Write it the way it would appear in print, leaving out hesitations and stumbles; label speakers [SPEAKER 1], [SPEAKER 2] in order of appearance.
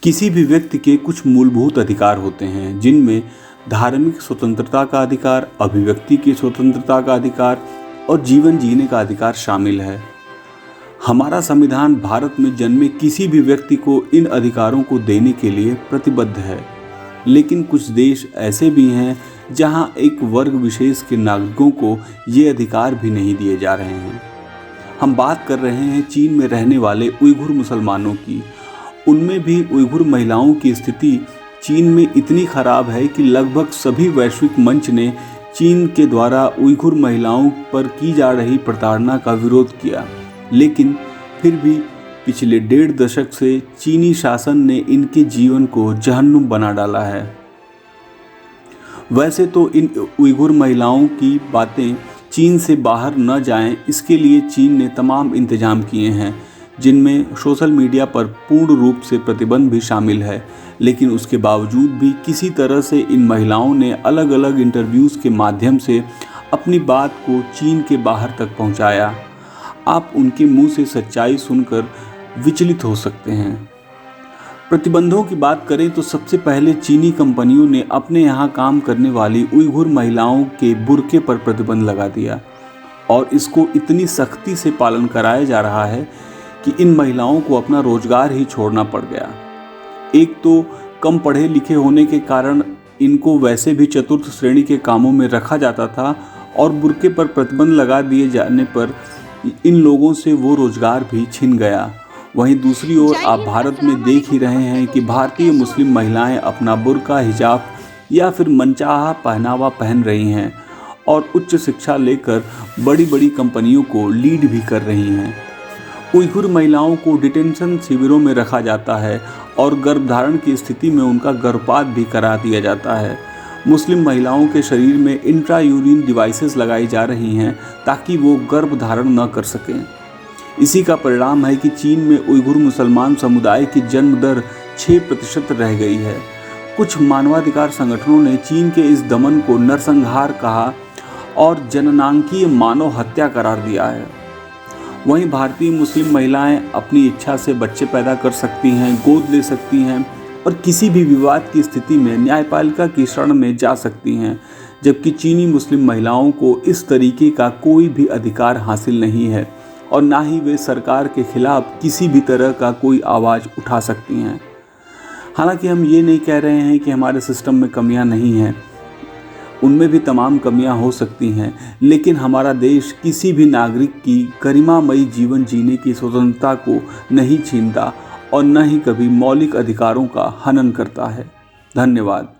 [SPEAKER 1] किसी भी व्यक्ति के कुछ मूलभूत अधिकार होते हैं जिनमें धार्मिक स्वतंत्रता का अधिकार, अभिव्यक्ति की स्वतंत्रता का अधिकार और जीवन जीने का अधिकार शामिल है। हमारा संविधान भारत में जन्मे किसी भी व्यक्ति को इन अधिकारों को देने के लिए प्रतिबद्ध है, लेकिन कुछ देश ऐसे भी हैं जहां एक वर्ग विशेष के नागरिकों को ये अधिकार भी नहीं दिए जा रहे हैं। हम बात कर रहे हैं चीन में रहने वाले उइघुर मुसलमानों की। उनमें भी उइघुर महिलाओं की स्थिति चीन में इतनी खराब है कि लगभग सभी वैश्विक मंच ने चीन के द्वारा उइघुर महिलाओं पर की जा रही प्रताड़ना का विरोध किया, लेकिन फिर भी पिछले 1.5 दशक से चीनी शासन ने इनके जीवन को जहन्नुम बना डाला है। वैसे तो इन उइघुर महिलाओं की बातें चीन से बाहर न जाएं, इसके लिए चीन ने तमाम इंतजाम किए हैं, जिनमें सोशल मीडिया पर पूर्ण रूप से प्रतिबंध भी शामिल है। लेकिन उसके बावजूद भी किसी तरह से इन महिलाओं ने अलग अलग इंटरव्यूज़ के माध्यम से अपनी बात को चीन के बाहर तक पहुंचाया। आप उनके मुंह से सच्चाई सुनकर विचलित हो सकते हैं। प्रतिबंधों की बात करें तो सबसे पहले चीनी कंपनियों ने अपने यहाँ काम करने वाली उइघुर महिलाओं के बुर्के पर प्रतिबंध लगा दिया और इसको इतनी सख्ती से पालन कराया जा रहा है कि इन महिलाओं को अपना रोजगार ही छोड़ना पड़ गया। एक तो कम पढ़े लिखे होने के कारण इनको वैसे भी चतुर्थ श्रेणी के कामों में रखा जाता था और बुर्के पर प्रतिबंध लगा दिए जाने पर इन लोगों से वो रोजगार भी छिन गया। वहीं दूसरी ओर आप भारत में देख ही रहे हैं कि भारतीय मुस्लिम महिलाएं अपना बुर्का, हिजाब या फिर मनचाहा पहनावा पहन रही हैं और उच्च शिक्षा लेकर बड़ी बड़ी कंपनियों को लीड भी कर रही हैं। उइघुर महिलाओं को डिटेंशन शिविरों में रखा जाता है और गर्भधारण की स्थिति में उनका गर्भपात भी करा दिया जाता है। मुस्लिम महिलाओं के शरीर में इंट्रा यूरिन डिवाइसेस लगाई जा रही हैं ताकि वो गर्भधारण न कर सकें। इसी का परिणाम है कि चीन में उइघुर मुसलमान समुदाय की जन्म दर 6% रह गई है। कुछ मानवाधिकार संगठनों ने चीन के इस दमन को नरसंहार कहा और जननांकीय मानव हत्या करार दिया है। वहीं भारतीय मुस्लिम महिलाएं अपनी इच्छा से बच्चे पैदा कर सकती हैं, गोद ले सकती हैं और किसी भी विवाद की स्थिति में न्यायपालिका की शरण में जा सकती हैं, जबकि चीनी मुस्लिम महिलाओं को इस तरीके का कोई भी अधिकार हासिल नहीं है और ना ही वे सरकार के खिलाफ किसी भी तरह का कोई आवाज़ उठा सकती हैं। हालांकि हम ये नहीं कह रहे हैं कि हमारे सिस्टम में कमियां नहीं हैं, उनमें भी तमाम कमियां हो सकती हैं, लेकिन हमारा देश किसी भी नागरिक की गरिमामयी जीवन जीने की स्वतंत्रता को नहीं छीनता और न ही कभी मौलिक अधिकारों का हनन करता है। धन्यवाद।